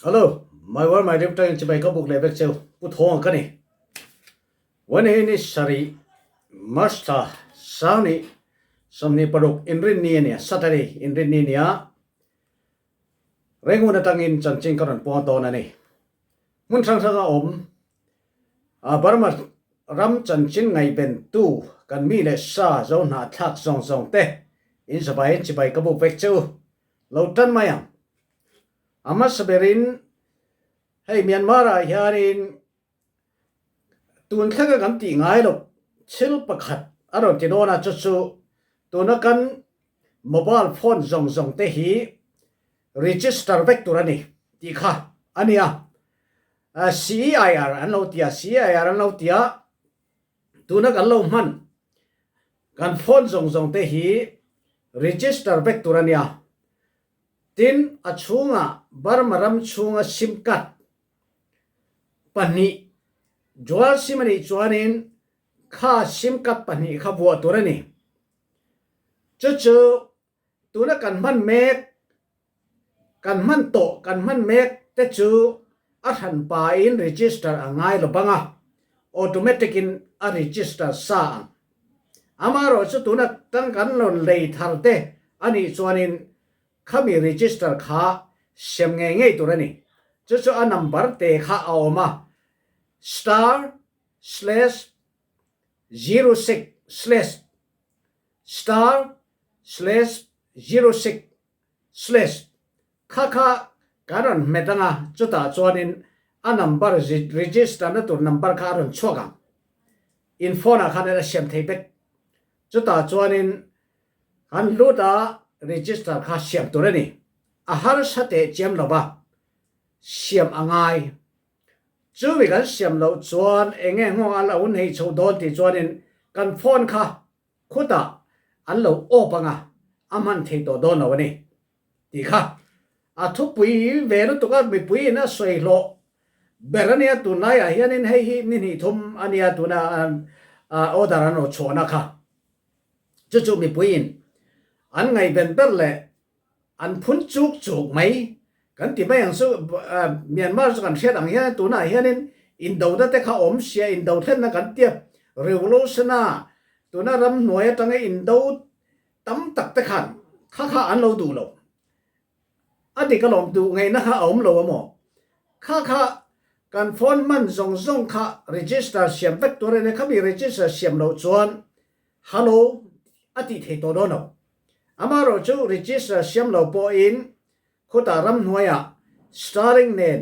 Hello, my word, my dear friend, by Kabuk Lebek, put home, Kani. One in is sorry, Master, Sani, some Niparuk in Rinia, Saturday in Rinia, Rangunatang in Chanchinka and Pontonani. Munsanga Burma Ram Chanchin Ngai Ben 2, can mean a Sa Zona Tax Zong Te, in Sabai by Kabuk Veccho, Lotan Mayam. Amasaberin, hey Myanmar, Yarin Tunkaga Ganti Ngailo, Chilpakat, Arotinona Jutsu, Tunakan mobile phone Zong Tehi, register vectorani, Tika, Ania, CIR, Anotia, CIR, Anotia, Tunakalo Man, Gan phone Zong Tehi, register vectorania. Tin achunga barmaram chunga simkat pani jual simani chuanin kha simkat pani kha bua turani chu tuna kan man mek kan man to kan man mek te chu athan pa in register angai lo banga automatic in a register sa amaro chu tuna tang kan lon lei tharte ani chuanin Kami register kha sem ngay turani. Chuchu a number te kha aoma *//06/06/ kha karon metanga chuta chuanin a number register na tur number karon chuaga. In phone kha na sem theipek chuta chuanin han luta register kha siam turani ahar sate chem loba siam angai chuwi kan siam lo chuan enge ngo ala un hei chodon ti chuanin kan phone kha khuta an lo opanga aman thei to don awani ti kha a thupui velu to ka mi pui na soi lo berania tunaya hianin hei hi ni thum ania tuna odarano chona kha chu mi puin an ngai ben berle an phun chuk mai kan ti bayang su Myanmar su kan siat ang hian tuna hianin indo da te kha om sia indo then na kan tia revolution na tuna ram noya tang indo tam tak te khan kha an lo du lo ati ka lom du ngai na kha om lo mo kha kan phone man zong kha register siam vector ne kha bi register siam lo chuan hello ati the to do no Amaro chu register siam lo po in khuta ram hnuaya starting net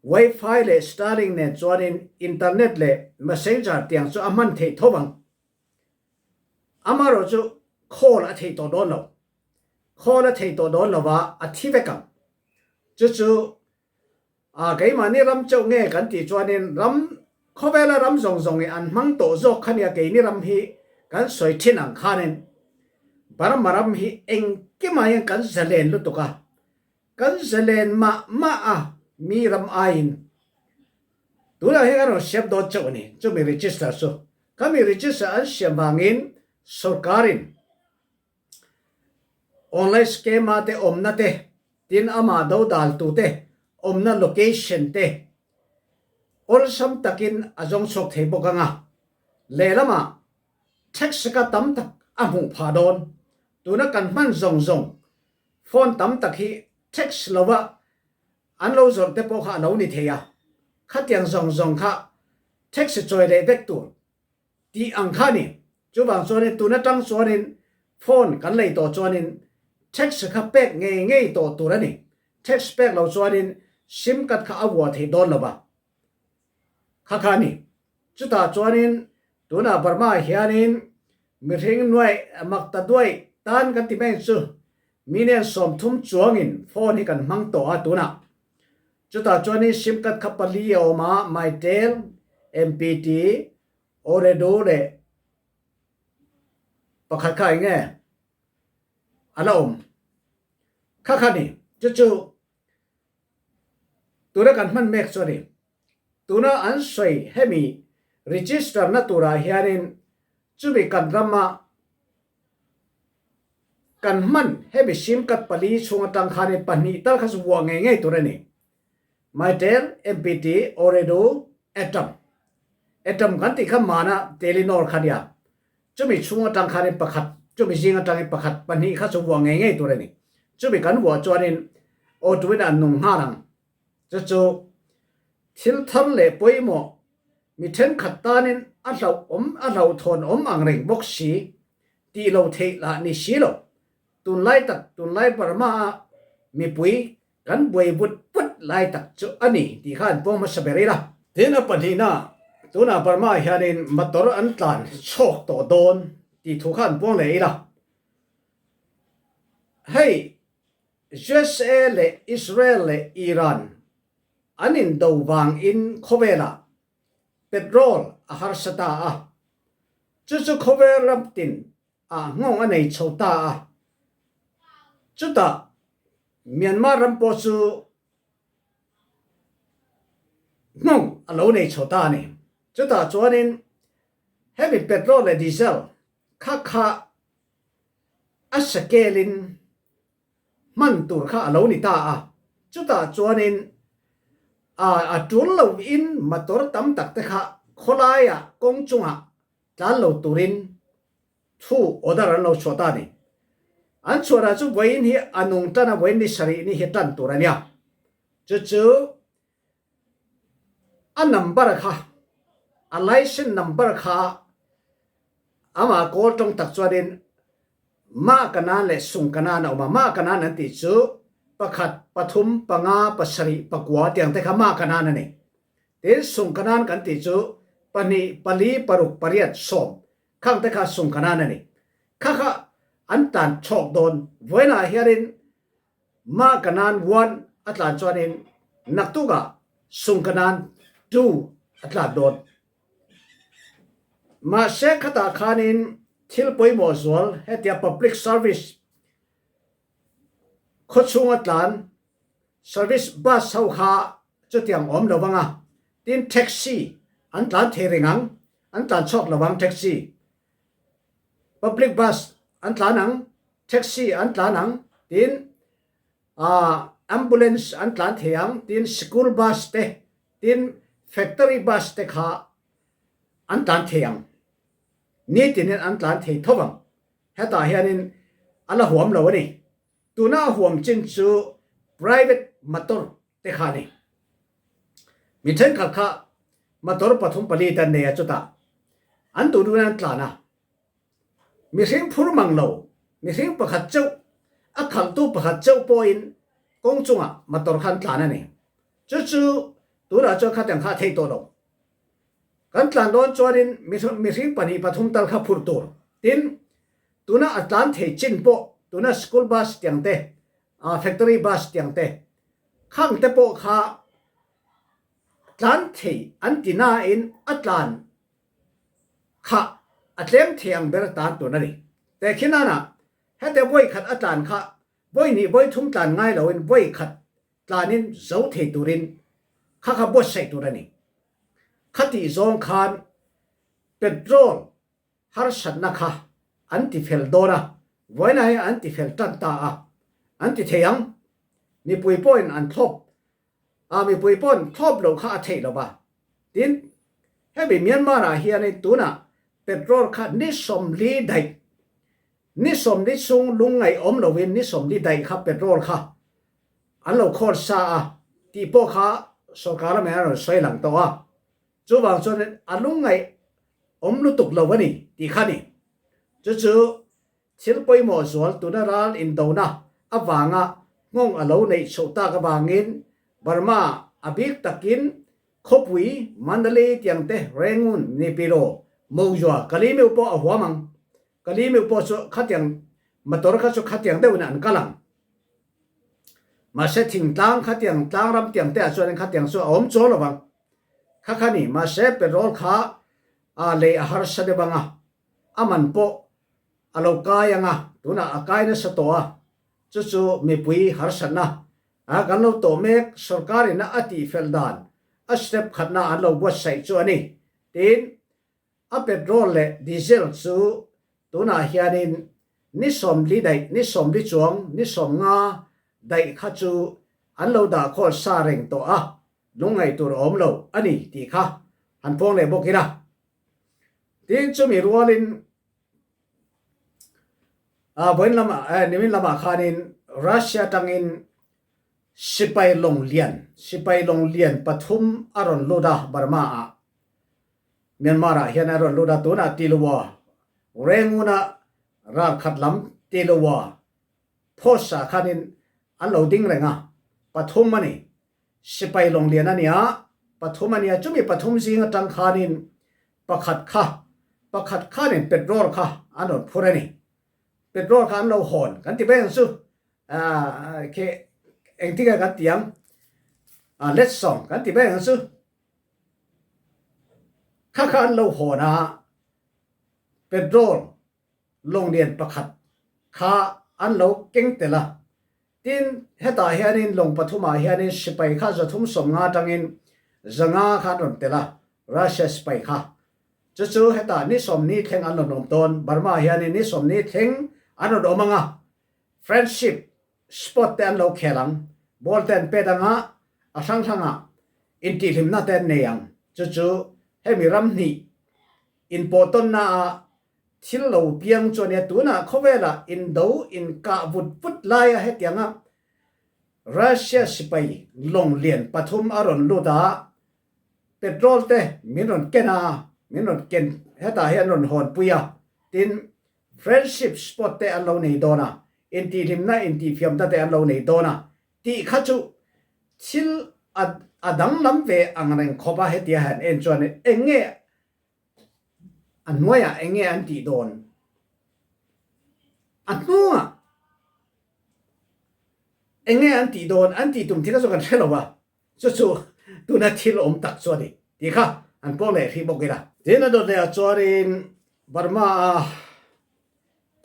wifi le starting net chuanin internet le messenger tiang chu aman thei thobang amaro chu call a thei to don lo call a thei to don lo wa a thivekam chu a kai mani ram chau nge kan ti chuanin ram khobela ram zong an mang to zo khania ke ni ram hi kan soi thin ang khanen Maram hi engke mayan kan zalen lu toka kan zalen ma mi ram ain tula he garo siap do chawni chu mi register so kami register an siamangin sarkarin online schema te omna te tin ama do dal tu te omna location te ol sam takin azong sok thei bokanga lelama text ka tam tak amu phadon tuna kan man zong phone tam tak hi text lowa an lo zon te po kha no ni theya khatiang zong kha text choi le bek tu ti ang kha ni chu bang chuan tuna tang chuanin phone kan lei to chuanin text kha pek nge to turani text pek lo chuanin sim card kha awa thei don lowa kha ni chu ta chuanin tuna Burma hianin mi thing noi makta doi tan kan ti bang chu minen som thum chuangin phone hi kan mang to atuna chuta chuani sim card khapali oma mytel mpt oredo le pakhat khai nge alom khakhani chu tura kan man mek sorry tuna an soi hemi register na tura hianin chubi kan rama กันมันให้ไปชิมกัดปลีช่วงตังคาในปันนี้ตั้งข้าสวงไงตัวนี้มาเดล MPT โอเรโดแอตอมกันที่ข้ามานะเทลินอร์คาเดียจะมีช่วงตังคาในประคัดจะมีจิงตังในประคัดปันนี้ข้าสวงไงตัวนี้จะมีกันหัวจวนนี้โอทวินันนุ่งหารังจะจูทิลทัลเล่ป่วยหมอมีเทนขัดตานินอัลเราทนอังเริงบกสีตีเราเทละนิชิโลตุนไล่ตักตุนไล่ปรมามีปุยกันบวยบุดปุดไล่ตักจุอันนี้ที่ข้านพวกมาสเปรีละเทนับปัญหาตุนาปรมาเฮียนินมาตรอันตันโชคต่อโดนที่ทุกข้านพวกเลยละให้USA และอิสราเอลและอิหร่านอันนี้ดูวางอินโคเวล่าเปโตรลอาหารสตาจู่ๆโคเวลับตินงงอันไหนชาวตาจุดเมียนมารัมโปซูงงอันเหล่าในชาวตาเนี่ยจุดจวนนี้ให้เป็นเปโตรลและดีเซลค่าอัสเกลินมันตูร์ข้าเหล่านี้ตาจุดจวนนี้จุลเราอินมาตัวตั้มตักแต่ข้าคนไล่กงจุงจานเราตุรินทูอดารันเราชวตานี่อันชัวร์จู่วัยนี้อันนุ่งตันวัยนี้สรีนี่เฮตันตัวเนี่ยจู่อันนัมเบอร์ข้าอันไลเซนนัมเบอร์ข้าอามาโกลตงตักจวนนี้มากันนั่นเลยส่งกันนั่นเอามากันนั่นนั่นติจู่ประคัดปฐุมปงาปสรีปกัวเตียงแต่ข้ามากันนั่นนี่เดี๋ยวส่งกันนั่นกันติจู่ปนีปลีปรุกปริยัดสมข้างแต่ข้าส่งกันนั่นนี่ข้าอันตันชอกโดนเวลาเฮียรินมากันนั่นวันอัตลาจวนนี้นักตุกะส่งกันนั่นดูอัตลาโดนมาเชคตาคานินทิลปอยมอสวลเฮติยา public service ขดส่งอัตลาน service bus เฮาขาจุดยังอมระวังตินแท็กซี่อันตลานเทริงังอันตลานชอกระวังแท็กซี่ public bus อันตลานังแท็กซี่อันตลานังตินambulance อันตลานเทียงติน school bus เตติน factory bus เตขาอันตลานเทียงนี่ตินอันตลานเทียทวังเฮตาเฮียนินอันละหัวมเราวนี่ตัวน่าหัวมจินจู private motor เตขานี่มิเช่นขัดข้ามาตัวปฐมปลีตันเนี่ยจุดอันตัวดูนั่นตลานะมีเสียงพูดมังเรามีเสียงประคัดเจ้าอักขันตู้ประคัดเจ้าปอยน์กงจุงมาตัวขันตลานะนี่จู่ๆตัวเราจะขัดอย่างข้าเทตัวเรากันตลาดโดนจวนนี้มีเสียงปนีปฐมตัลข้าพูดตัวตินตัวน่ะอัตลานเทจินโปตัวน่ะสกูลบัสเตียงเตแฟคทอรี่บัสเตียงเตข้างเตโปข้าตลานเทอันตินาอินอัตลานข้าอัตเลมเทียงเบรตานตัวนั่นนี่แต่ขี้นั่นให้แต่บ่อยขัดอัตลานข้าบ่อยนี่บ่อยทุ่มตานง่ายเราเองบ่อยขัดตานินเจ้าเทตุรินข้าบ่ใส่ตัวนั่นนี่ขัดที่ซองคานเปโตรลฮาร์ชันนะข้าอันติเฟลโดนะบ่อยนะอันติเฟลตันตาอันติเทียงมีปุยป้อนอันทบมีปุยป้อนทบเราข้าเทเราบ้าดินให้ไปเมียนมาราเฮียในตัวน่ะเปโตรข้านิสมลีได้นิสมลีซุงลุงไงอมเราเวนนิสมลีได้ข้าเปโตรข้าอันเราโคตรซาที่พวกข้าสกัดแม่เราใส่หลังตัวจู่บางส่วนอันลุงไงอมลุตุกเราวันนี้ที่ข้านี่จู่ทิลปอยมอสวลตัวน่ารักอินโดนะวางงงอโลในโชตากบางินบาร์มาบิกตะกินคบวีมันเดลีเตียงเตเรงุนนิปิโรมูจัวกะลีมิวปอหัวมังกะลีมิวปอสุขัดยังมาตัวรักสุขัดยังเดวันอันกะลังมาเสถิงตังขัดยังตังรำเตียงเตอส่วนขัดยังส่วนอมโจลบังข้าขันี่มาเสเป็นโรลข้าเลยอาหารเสดบังมันปอโลกายังตัวน่ะกายเนี่ยสตัวจู่ๆมีปุยหาร์สันนะกันเราตัวเมกสุรการินะอติเฟลดานสเต็ปขัดนะอันเราวัดใส่จวนนี้ตินเปโตรลและดีเซลสู่ตัวน่ะเฮียนิน นิสมลีได้นิสมลีจวงนิสมงาได้ข้าจูอันเราด่าข้อซาเร่งตัวลุงไงตัวอมเราอันนี้ตีค่ะอันพวงเลยบอกกินะทีจะมีรัวลินบนลำนิมิตลำคานินรัสเซียตังอินสิไปลงเลียนปฐุมอารอนโลดาบาร์มาเมียนมาเฮียนอารอนโลดาตัวน่ะตีลัวเรงุนะราขัดลำตีลัวโพสคานินอันเราดิ้งแรงปฐุมมันนี่สิไปลงเลียนนั่นเนี่ยปฐุมมันเนี่ยจุมีปฐุมสิงห์จังคานินประคัดข้านินเป็ดโรลค่ะอันนั้นพูดนี่เป็ดโรลค่ะอันเราหอนกันที่เป็นสุเคเองที่กันเตียงเลสซองกันที่เป็นสุข้าอันเราหอนเป็ดโรลโรงเรียนประคัดข้าอันเราเก่งแต่ละทีนเฮตาเฮียนินลงปฐุมเฮียนินสิไปข้าจะทุ่มสมงาจังอินจังข้าโดนแต่ละรัสเซียสิไปข้าจู่ๆเฮตานิสมนี้เทงอันนมตนบาร์มาเฮียนินนิสมนี้เทงอันนดมังfriendship sport แต่อันเราแข่งบอลแต่เป็ดช่างอินทีลิมน่าแต่เนียงจู่ๆให้มีรำนี้อินโปตันที่เราเพียงจนเนี่ยตัวน่ะเขาเวลาอินโดอินกาบุดฟุดไล่ให้เตียงรัสเซียสิไปลงเลียนปฐุมอารอนโลดาเป็ดโรลเตมีนนเกนามีนนเกนเฮตาเฮนนหอนปุยติน friendship sport เตอันเราในโดนะอินทีทิมนะอินทีฟิมเตอันเราในโดนะที่ข้าจูชิลดังล้ำเวอังเรงขบเฮตียหันเอ็นจวนเอ็งเงอันนัวเอ็งเงอันตีโดนอันนัวเอ็งเงอันตีโดนอันตีตุ่มที่เราจะกันเช่นหรอวะจู่ๆตัวนั้นที่เราอมตักส่วนนี้ดีค่ะอันพวกเลยที่บอกกันละเดี๋ยวนั้นโดนเลยจวนบาร์มา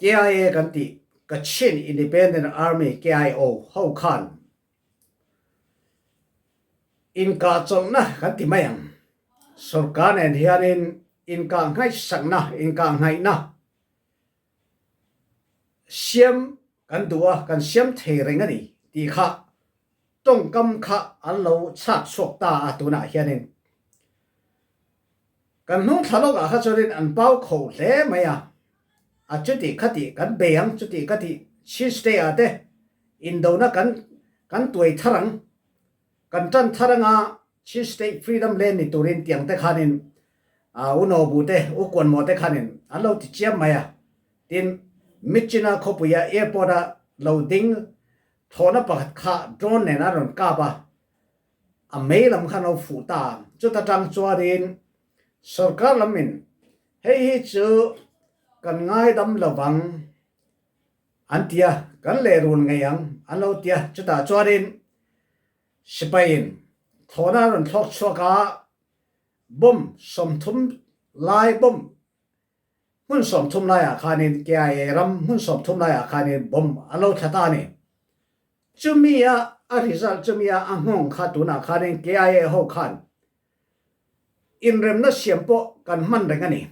KIA กันตีกัชชิน Independent Army KIO เข้าขันอินกาจงนะกันตีไม่ยังสุรการเนี่ยที่อันอินกาให้สักนะอินกาให้นะเสียมกันตัวกันเสียมเทเรงนี่ที่ข้าต้องกำข้าอันเราชักสกตาตัวน่ะเฮียนินกันนู้นทะเลาะกับข้าจรินอันเป้าเขาเล่ไหมจุดที่ขัดกันเบียงจุดที่ขัดชิสเตอเตอินโดนะกันตัวทารังกันจันทารังชิสเตฟรีดัมเลนนี่ตัวเรียนเตียงเตขานินอุโนบุเตอุกวนโมเตขานินอันเราติดเจียมไหมทีนมิจินาขบุยเอร์พอร์ตเราดิ้งโทนปักขาโดรนเนี่ยนะรอนกาบเมย์ลำคันเอาฟูตาจุดจังจวดินสุรการลำมินเฮ้ยจูกันง่ายดำระวังอันเตียกันเลรุนไงยังอันเราเตียจุดจวดินสเปนโทนารอนทอกชัวกาบุ้มสมทุมลายบุ้มหุ่นสมทุมลายคานินแกไอรำหุ่นสมทุมลายคานินบุ้มอันเราทัดานี่จุมีอาริซัลจุมีอังหงขาตุนาคานินแกไอหกขันอินเรมนัสเสียมโปกันมันเรงนี่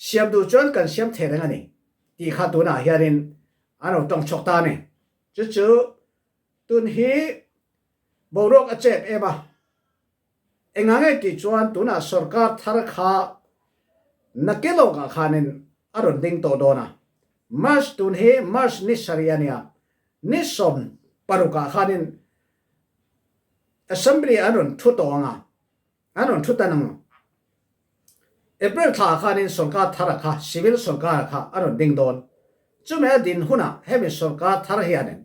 เสียมดูจนกันเสียมเทเรงนี่ที่ขาตุนาเฮียรินอันเราต้องชกตานี่จู่ๆตุนฮีบรกเจ็บบเอ็งไงที่จวนตุนาสุรการทาร์ขานักเกลอกขานินอารมณ์ดิ้งโตโดนะมาสตุนฮีมาสนิสเรียนีนิสมปารุกาขานินassembly อารมณ์ทุตองอารมณ์ทุตันังเอเปรลท่าขานินสุรการทาร์ขาซิวิลสุรการขาอารมณ์ดิ้งโดนจุเมดินหุนะเฮมิสุรการทาร์เฮียนิน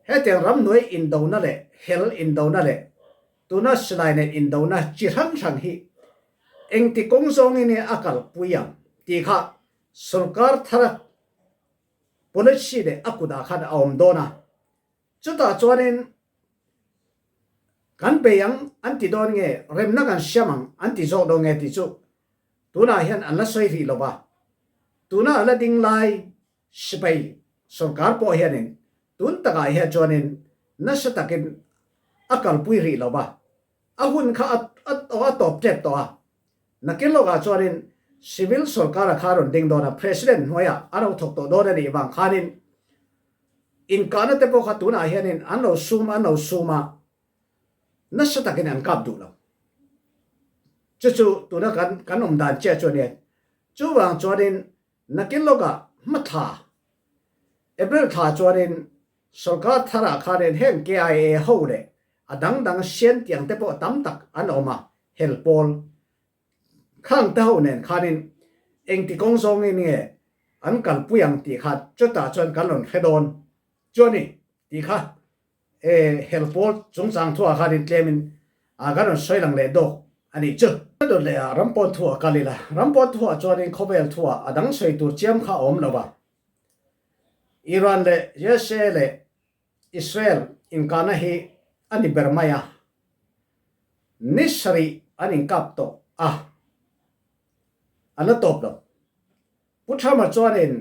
เฮติงรำนวยอินโดนั่นแหละเฮลอินโดนั่นแหละตัวนั้นสไลน์ในอินโดนะจิรังชังฮีเองที่กงซองนี่อากาศปุยังที่ข้าสุรการทาร์ policy เดอากุดาขัดอมโดนะจุดต่อจวนกันเปียงอันที่โดนเงเริ่มนักการเชื่อมังอันที่โจดงเงที่จุตัวน่ะเห็นอันละสวยฟีลบ่าตัวน่ะละดิ้งไล่สเปย์สุรการพอเห็นตุนตะกายเห็นจวนนั่นสตักกันอากาศปุยรีลบ่าอาหุ่นข้าอัดตบเจ็บตัวนักเก็ตโลกาจวน civil sarkar kharon ding dona president hoya aro thok to do ni bang khanin in kana te po khatuna hianin anlo suma nasatakin an kap du lo chu tuna kan dan che chu ne chu wang chorin nakin loga matha April tha chorin sarkar thara kharin hen KIA hole adang sian tiang te po tam tak an oma helpol khang ta ho nen khanin eng ti kong song ni nge an kal puyang ti khat chota chon kalon hedon choni ti kha helpol chung sang thua kharin tlemin agaron soilang le do ani chu do le rampon thua kalila rampon thua chorin khobel thua adang soi tur chiam kha om lova Iran le USA le Israel in kana hi ani bermaya nisri ani kapto ana top lo puthama chorin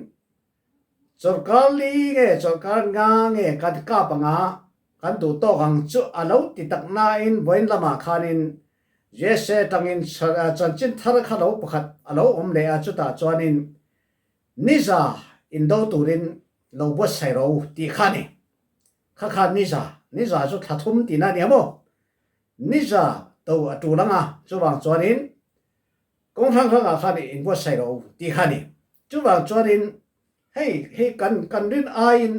sarkar li nge sarkar nga nge kan ka panga kan tu to gang chu alo ti tak na in boin lama khanin yese tangin chanchin thar khalo pakhat alo om le a chu ta chonin niza indo turin lo bo sai ro ti khani kha niza chu thathum ti na ni mo niza to atu langa chu wang chonin kong thang a khani in bo sai ro ti khani chu wang chonin hey kan rin ain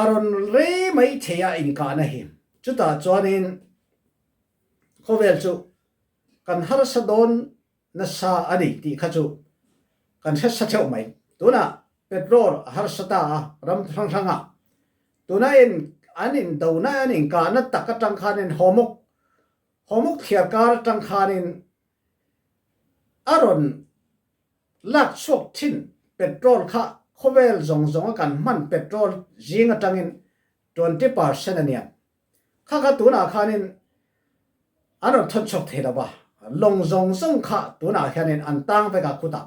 aron le mai theya in kana hi chu ta chonin khovel chu kan har sadon na sa ani ti khachu kan sa cheu mai tuna petrol har sata ram thanga tuna in anin dona anin kana takatang khanin homok thiakar tang khanin aron lak chok thin petrol kha khovel zong kan man petrol jinga tangin 20% ania kha tuna khanin aron thon chok thela ba long zong kha tuna khanin antang pe ka khuta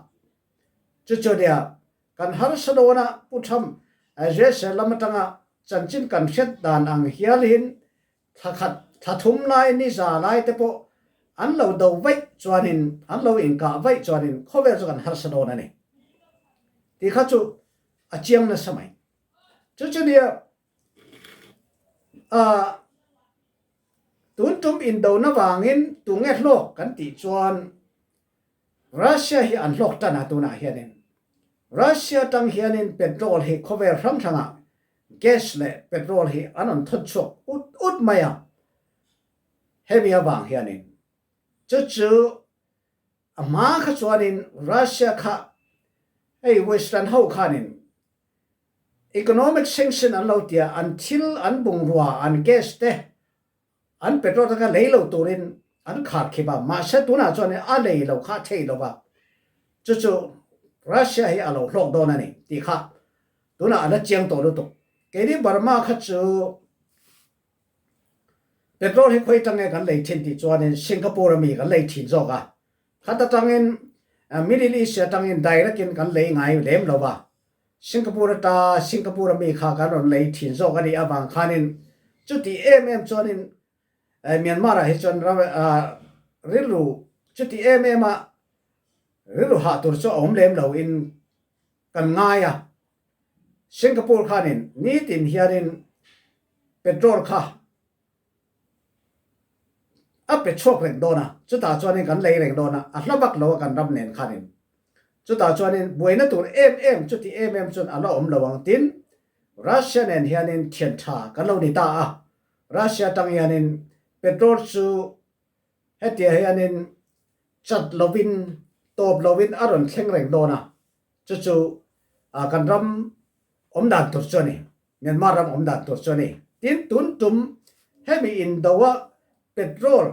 chu dia kan har sadona putham aje selamatanga chanchin kan khet dan ang hialin thakhat thathum lai ni za lai te po an lo do vai chuanin an lo in ka vai chuanin khovel chu kan har sadona ni ti kha chu achiang na samai chu dia tum in do na wangin tu nge hlok kan ti chuan Russia hi an hlok ta na tu na hianin Russia tang hianin petrol hi khover ram thanga gas le petrol hi anon thot chok ut maya hemia wang hianin chu ama kha chuanin Russia kha western ho khanin economic sanction an lo tia until an bung ruwa an gas te an petrol ta leilo turin an khat khiba ma sa tuna chuan a leilo kha thei lo ba chu Russia hi alo hlok don ani ti kha tuna ala chiang to lu to ke ni Burma kha chu petrol hi khoi tang kan lei thin ti chuan Singapore mi kan lei thin zo ga khata tangin Middle East tangin direct in kan lei ngai lem lo ba Singapore mi kha kan on lei thin zo ga ni abang khanin chu ti chuanin Myanmar hi chuan rilu chu ti rilu ha tur cho om lem lo in kan ngaya Singapore khanin ni tin hiarin petrol kha a pe chok reng dona chu ta chuanin kan lei reng dona a hlabak lo kan ram nen khanin chu ta chuanin buina tur chu ti chun ala om lawang tin Russia nen hianin thian tha kan lo ni ta Russia tang hianin petrol chu hetia hianin chat lovin top lovin aron thleng reng dona chu kan ram om dan tur choni Myanmar ram om dan tur choni tin tun tum hemi in dawa petrol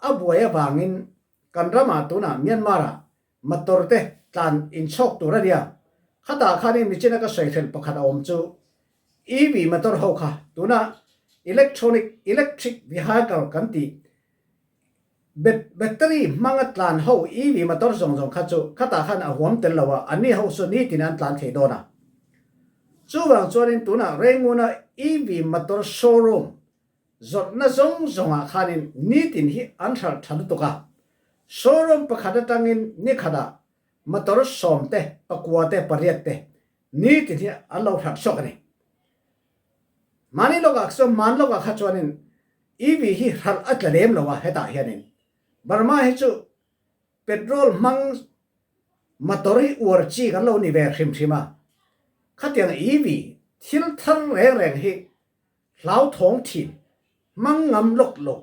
abuaya bangin kan rama tuna Myanmar matorte tlan in chok turadia khata khani michina ka saifel pakhat om chu EV motor ho kha tuna electric vehicle kan ti battery mangat tlan ho EV motor zong khachu khata khan a huam tel lawa ani ho so ni tinan tlan thei dona chuwang chuanin tuna renguna EV motor showroom zot na zong a khanin ni tin hi an thal thal to ka showroom pakhada tangin ni khada motor somte pakwate pariate ni ti allo thak sokani mani loga so man loga khachonin ev hi hal atlalem lowa heta hianin barma hi chu petrol mang motor hi urchi kan lo ni ver khim khima khatiang ev thil thar reng reng hi hlau thong thin mang ngam lok lok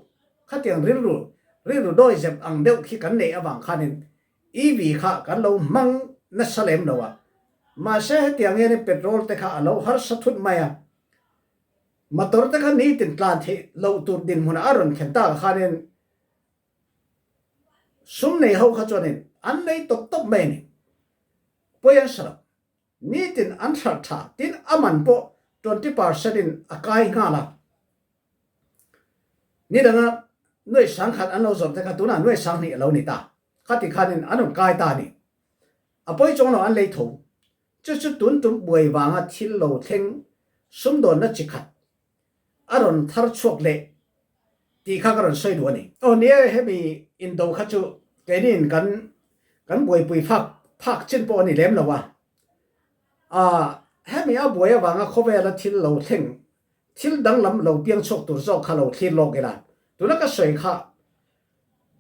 khatiang riru doi jam ang deuh khi kan nei awang khanin ev kha kan lo mang na salem lowa ma se hetiang ene petrol te kha alo har sathut maya motor te kha ni tin tlan the lo tur din mun aron khenta khanin sum nei ho kha chonin an nei top mai ni poyan sara ni tin an thar tha tin aman po 20% in akai ngala ni danga noi sang khat an lo zom te kha tuna noi sang ni lo ni ta khati khanin anon kai ta ni apoi chong lo an lei tho chu tun tum buai wanga thil lo thleng sum don na chi khat aron thar chuak le ti kha karon soi do ni o ne he mi in do kha chu kenin kan buai pui phak chin po ni lem lawa he mi a buai wanga khowe la thil lo thleng thil dang lam lo piang chok tur zo kha lo thil lo ge la tuna ka soi kha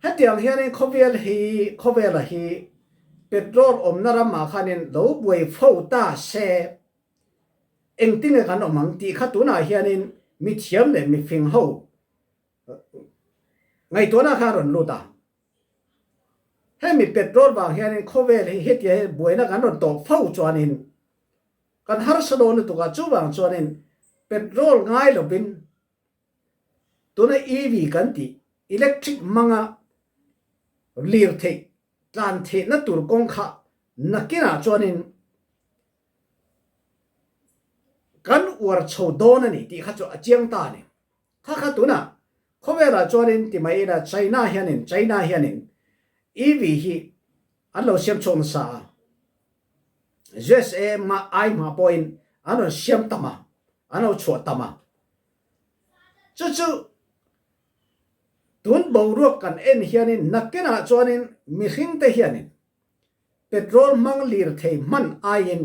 hetiang hian khowe la hi petrol omnara ma khanin lo buai fo ta se engting kan omang ti kha tuna hianin mi thiam le mi fing ho ngai tona kha ron lu ta he mi petrol ba hianin khowe le hetia buaina kan ron to fo chuanin kan har sado lu tu ka chu bang chuanin petrol ngai lo bin tuna ev kan ti electric manga lir the tlan the na tur kong kha nakina chuanin kan war chho don ani ti kha chu achiang ta ni kha tuna khowera chuanin ti mai na china hianin ev hi anlo siam chong sa usa ma ai ma point ano siam tama ano chho tama chu tun boruak kan en hianin nakena chuanin mi hing te hianin petrol mang lir thei man ain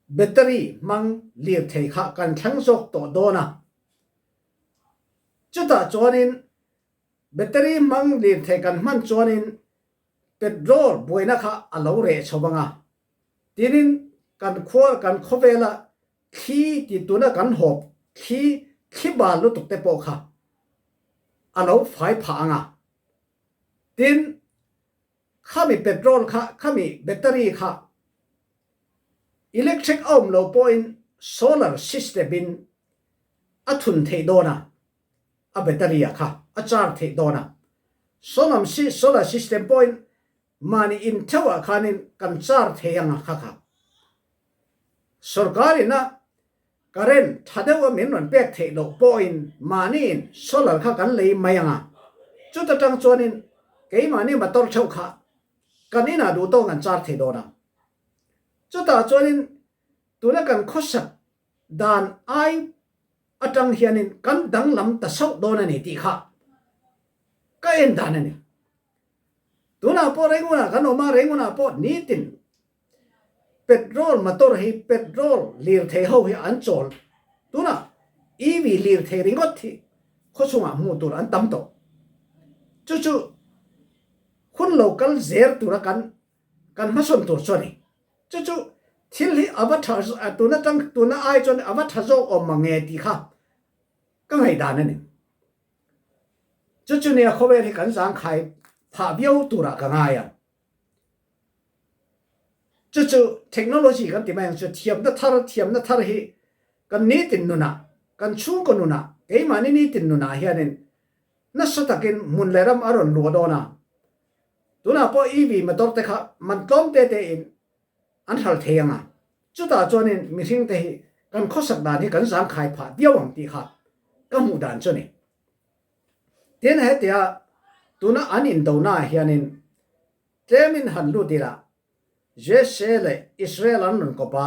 battery mang lir thei kha kan thang jok to dona chuta chuanin battery mang lir thei kan man chuanin petrol boina kha alo re chobanga tinin kan khowela khi ti tuna kan hop khi ba lu tuk te po kha alo phai pha anga tin khami petrol kha khami battery kha electric om lo point solar system in athun thei dona a battery kha a char thei dona solar system point mani in thawa khanin kan char thei anga kha sarkari na current thadewa min ron pek thei lo point manin solar kha kan lei mayanga chuta tang chuanin ke mani motor chau kha kanina du to ngan char thei dona chuta chuanin tuna kan khosak dan ai atang hianin kan dang lam ta sau dona ni ti kha ka en dan ni tuna po renguna kan oma renguna po nitin petrol motor hi petrol lir thei ho hi an chol tuna ev lir thei ringot thi khosunga mu tur an tam to chu khun local zer tura kan mason tur choni chu thil hi avatar tuna ai chon avatar zo om mange ti kha ka ngai dan ni chu ne khowe hi kan sang khai pha biau tura ka nga ya chu technology kan ti mang chu thiam na thar hi kan ni tin nuna kan chung ko nuna ei mani ni tin nuna hianin na satakin mun leram aron lo dona tuna po ev motor te kha man tom te in an hal theanga chuta chonin mihing te hi kan khosak dan hi kan sang khai pha biawang ti kha ka mu dan choni ten he tia tuna anin dona hianin temin han lu dira jesele israel anon ko pa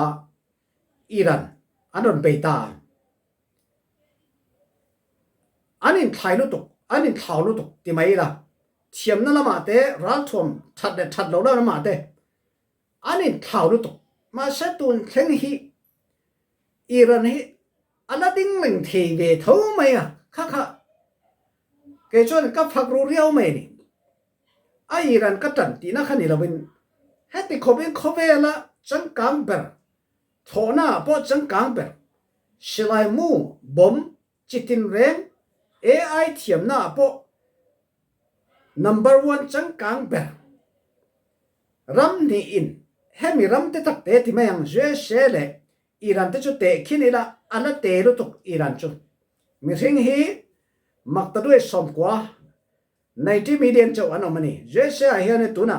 iran anon beita anin thlau lu tuk ti mai la เทียมนั่นละมาเตรัลทวมทัดเราละมาเตอันนี้ข่าวรู้ตกมาเสตุนเข่งฮีอิรันฮีอันนั้นดิ้งเหม่งเทเวทเอาไหมอ่ะค่ะเกจวนกับฟักรู้เรียวไหมนี่ไออิรันก็ตันตีนะคันนี้เราเป็นเฮติโคเวละจังกังเบอร์โทน่าพอจังกังเบอร์ชิลายมูบอมจิตินเรงAI เทียมน่าพอ number 1จังกังเบอร์รัมนี่อินเฮมิรัมเตตักเตติมายังเจเชเลอิรันเตจุเตคินิละอันละเตรุตุกอิรันจุมิริงฮีมักตะด้วยสมกว่า90 million เจ้าอันอมันนี่เจเชอาเฮียนตุนะ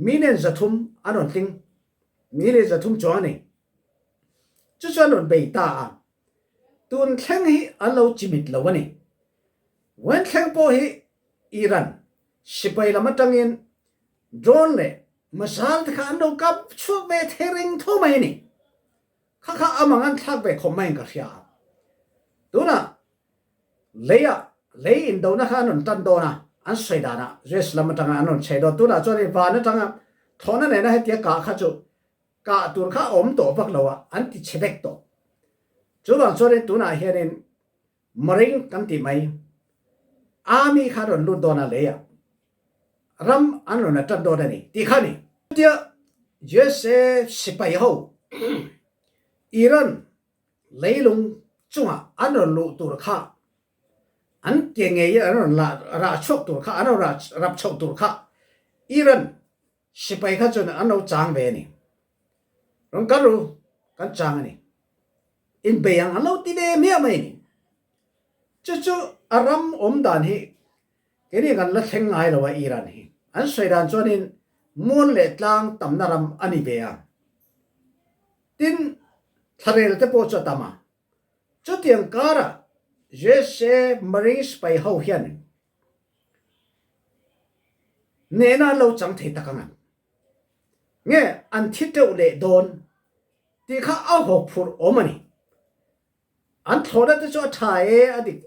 มีเนนจะทุ่มอันนั้นติงมีเนนจะทุ่มจวนนี่จุจวนนเบต้าตุนแข่งฮีอันเราจิมิดละวันนี้วันแข่งโปฮีอิรันสิไปละมาตังยินโดรนเลยมาสาลที่ข้าอันเรากับช่วยเบทเฮริงทุ่มนี่ข้าอามังอันทักเบคอมเมนต์กับเสียตุนะเลยอินโดนะข้านุนตันโดนะอันสวยดานะเจสลามาตังอันนุนเชดตุนะจวนวานะตังทอนั่นเองนะให้เตียกาข้าจูกาตุนข้าอมโตบักเราอันที่เชเบกโตจูบังจวนตุนะเฮรินมริงกันติไม่อามีข้ารุนลุดโดนะเลยรัมอันนุนตันโดนะนี่ที่ข้านี่เดียเจสสิไปเอาอิรันเลยลงจุงอันนุนลุตุรข้าอันเตียงเงี้ยอันนั้นราชกตัวข้าอันนั้นรับชกตัวข้าอิรันสิไปข้าจนอันนั้นจางเบนี่เราก็รู้กันจางนี่อินเบียงอันนั้นที่เดียมีอะไรนี่จู่ๆอารมณ์อมดานฮีแค่นี้กันละเข่งไงเราว่าอิรันฮีอันสวยดานจวนนี้มูลเล็ดลางตั้มนารำอันนี้เบียงทินทะเลเตปโอจตามาจุดยังการะเจสมาริสไปหาเฮียนเนน่าเราจังเทตะกังเงี้ยอันที่เจ้าเล่โดนที่ข้าเอาหกพูดอมันนี่อันโทษแต่จะถ่ายอดีต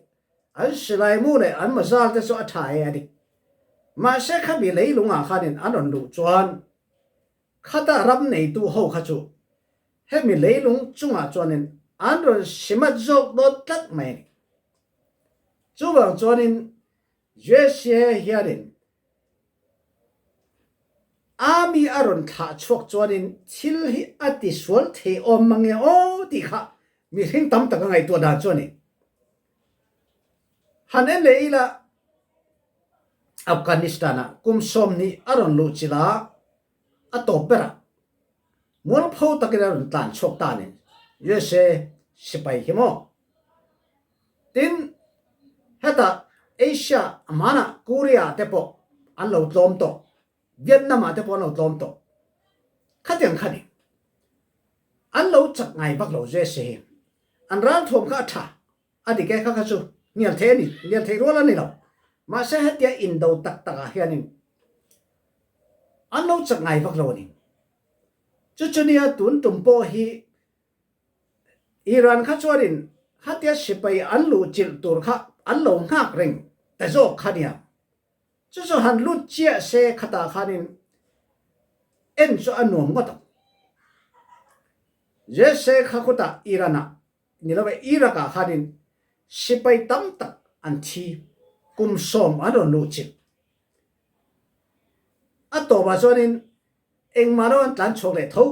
อันสลายมูเลยอันมาซาลแต่จะถ่ายอดีตมาเสกขบิเลยลุงอาคานินอันนั้นลุจวนข้าตารับในตู้หาข้าจูให้มีเลยลุงจุงอาจวนินอันนั้นสิมาจกโดดตักไหมจูบังจวนินเจสเฮียรินอามีอารมณ์ท้าชกจวนินทิลฮิอติสวลเทอมมังเงโอติข้ามีเรื่องตั้มตะกังไงตัวดาจวนินฮันเอเลยละอัฟกานิสถานกุมสมนี่อารมณ์ลุจิลาอัตโตเประมัวพูดตะกี้อารมณ์ตันชกตานินเจสสิไปหิมอตินเฮตาเอเชียมานะเกาหลีเตปออันเราตอมโตเวียดนามเตปอเราตอมโตขัดยังขัดนี่อันเราจักไงบักเราเจสอันร้านทวมข้าท่าอดีแกข้าข้าจูเนี่ยเทนี่เนี่ยเทรัวแล้วนี่เรามาเสเหตุอินโดตักตะกะเฮียนี่อันเราจักไงบักเรานี่จุดนี้ตุนตุ่มโปฮีอิรันข้าจวดินฮัตยาสิไปอันลูจิลตุรข้าอันลงหักเร่งแต่โจกขันเนี่ยจู่ๆหันลุดเจี๊ยเสขตาขันินเอ็นจะอันหนุ่มก็ต้องเจเสขกุตาอิรันะนี่เราไปอิรักาขันินสิไปตั้มตักอันที่กุมสมอันลุจิลอัตโตบาจวนินเอ็งมาโนอันตันโชเลทู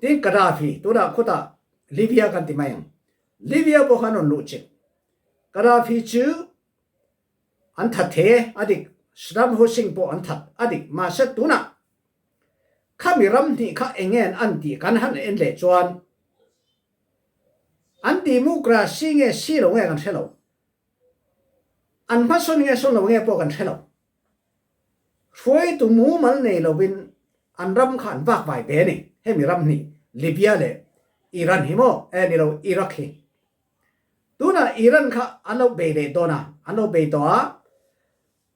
ทิ้งกระดาฟีตัวละกุตาลิเบียกันที่ไม่ยังลิเบียบอกขันลุจิลกราฟีจูอันทัดเทอดีตสดัมโฮสิงโปอันทัดอดีตมาเสตุนะข้ามีรำนี่ข้าเองเงินอันที่กันหันเอ็นเลจวนอันที่มุกราสิเงสีลงเงกันเทลาอันพัศนเงส่งลงเงปกันเทลาช่วยตัวมูมันในเราวินอันรำขันวักไว้เบนี่ให้มีรำนี่ลิเบียเลยอิรันฮิโมนี่เราอิรักฮีดูนะอิรันข้าอันเราเบย์เลยตัวนะอันเราเบย์ตัว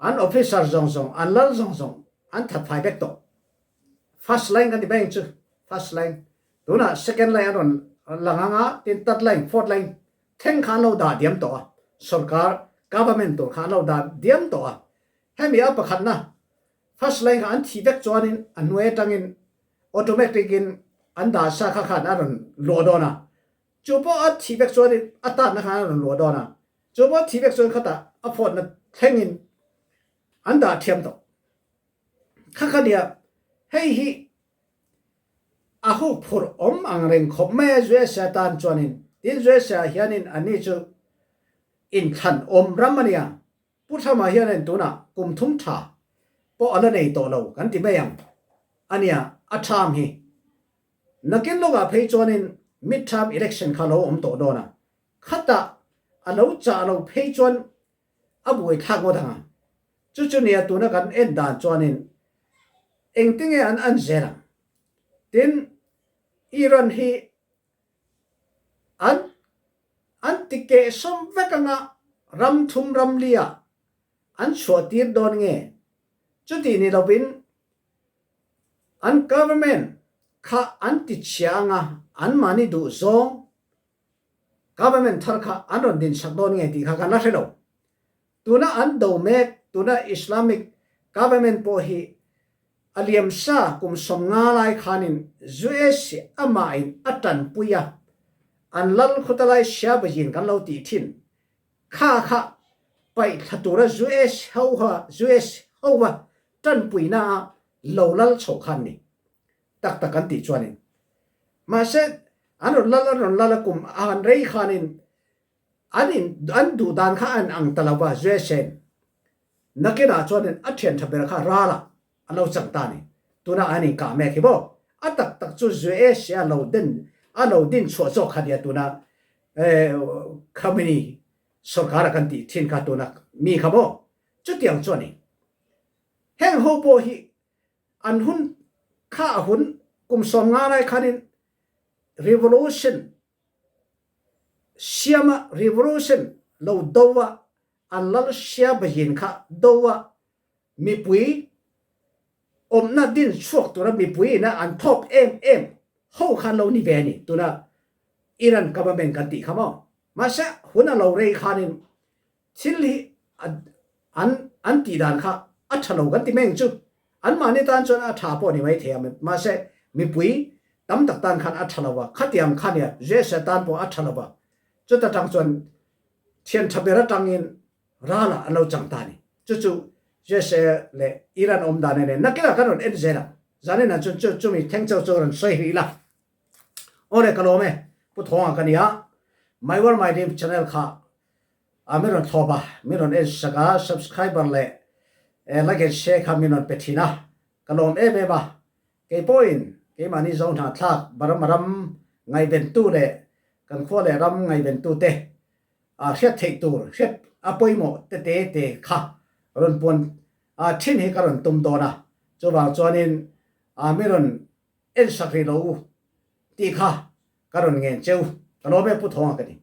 อันออฟฟิศาร์จงอันลัลจงอันทัดไฟเบกตัว first line กันที่เบงจู first line ดูนะ second line อันหลังอ่ะติดตัด line fourth line เท่งข้าเราด่าเดียมตัวสุรการ government ตัวข้าเราด่าเดียมตัว ให้มีอัปขันนะฟัสไลน์อันที่เด็กจวนinอันเวตังin automatic in อันดาชาขันอันโหลดนะจูบอันที่เด็กจวนinอัตตานะขันอันโหลดนะจูบที่เด็กจวนขัดอัพอดนะเทง in อันดาเทียมต่อขันเดียให้ฮีอาหูพูดอังเริงขบแม่จวยเสียตานจวนinดินจวยเสียเฮียนินอันนี้จูอินขันรัมมันเนี่ยพูดทำมาเฮียนินตัวน่ะกุมทุ่มท่าพออันนั้นไอ้ตัวเรากันที่ไม่ยังอันเนี้ยอัฐามฮีนักเรียนลูกเพย์จวนin midterm election ข้าเราตัวโดนะขัดตาอันเราจะเราเพย์จวนอับวยทักว่าทั้งจู่ๆเนี่ยตัวนักการเอ็นด่านจวนinเองติ้งอันเจรังดินอิรันฮีอันติเกสมเวกังรำทุมรำเลียอันชัวตีร์โดนเงจุดที่นี่เราเป็นอัน government ข้าอันติดเชียงอันมานี่ดูซอง government ทาร์ข้าอันรอนดินสักโดนเงที่ข้ากันนัดเราตัวน่ะอันดูเมกตัวน่ะ Islamic government พอฮีอเลียมซาคุมสมงาลายขานินจูเอสอามาอินอัตันปุยาอันลัลขุตไลเชียบยินกันเราตีทินข้าไปทัตุระจูเอสเฮาว่าตันปุยนาเราลัลโฉคันนี่ตักกันตีจวนินมาเสดอันลัลกุมอันเรย์ขานินอันดูดานข้าอังตะลาวาจูเอสนักเรียนจวนินอัฐเทียนทับเบรข้าราละอันเราจังตานี่ตัวน่ะอันนี้กาแม่คิดบ่อันตักจู่จูเอสอันเราดินชัวโจขัดยาตัวน่ะคอมมิวนิสร์การกันตีทิ้งข้าตัวน่ะมีครับบ่จุดอย่างจวนนี่แห่งฮูโบฮีอันหุ่นข้าหุ่นกุมสมงานอะไรขันิน revolution เสียมา revolution เราดูว่าอันลัลเสียบยินข้าดูว่ามีปุยน่ะดินช่วงตัวนั้นมีปุยนะอันท็อปhowขันเรานี่เวนี่ตัวน่ะอิรันกับเมนกันตีครับมาเสหุ่นเราเรย์ขันินทิลลีอันตีดานข้าอัฐเรากันตีเมงจุอันมาในตอนจนอัฐาปอนี่ไว้เทียมมาเสมีปุยตั้มตักตันขันอัฐเราว่าขัดยามขันเนี่ยเจสตันปออัฐเราว่าจุดตั้งจนเทียนทับเบรตังอินราละเราจังตานี่จู่เจสเลอิรันดานเนี่ยนักกีฬากันเอ็นเจล่ะจานนี้นั่นจู่มีแทงเจ้ารันสวยฮีละโอ้เด็กกะโลเมพูดท้องกันเนี่ย My World My Dream Channel ค่ะมีรอนทอบะมีรอนเอสกา subscriber เลยlike and share ค่ะมีรอนเป็ดทีนะกะโลเมบ่เกี่ยpoint เกี่ยมันนี่zonหาทักบารมไงเป็นตู้เลยกันขั้วเลยรำไงเป็นตู้เตะเสียเทคตู้เสียป่วยหมดเตะค่ะรอนปนทิ้งให้กันรอนตุ่มโตนะจู่บางจวนนี้มีรอนเอ็นสักรีโลตีค่ะกันรอนเงินเจ้ากะโลเมพูดท้องกันนี่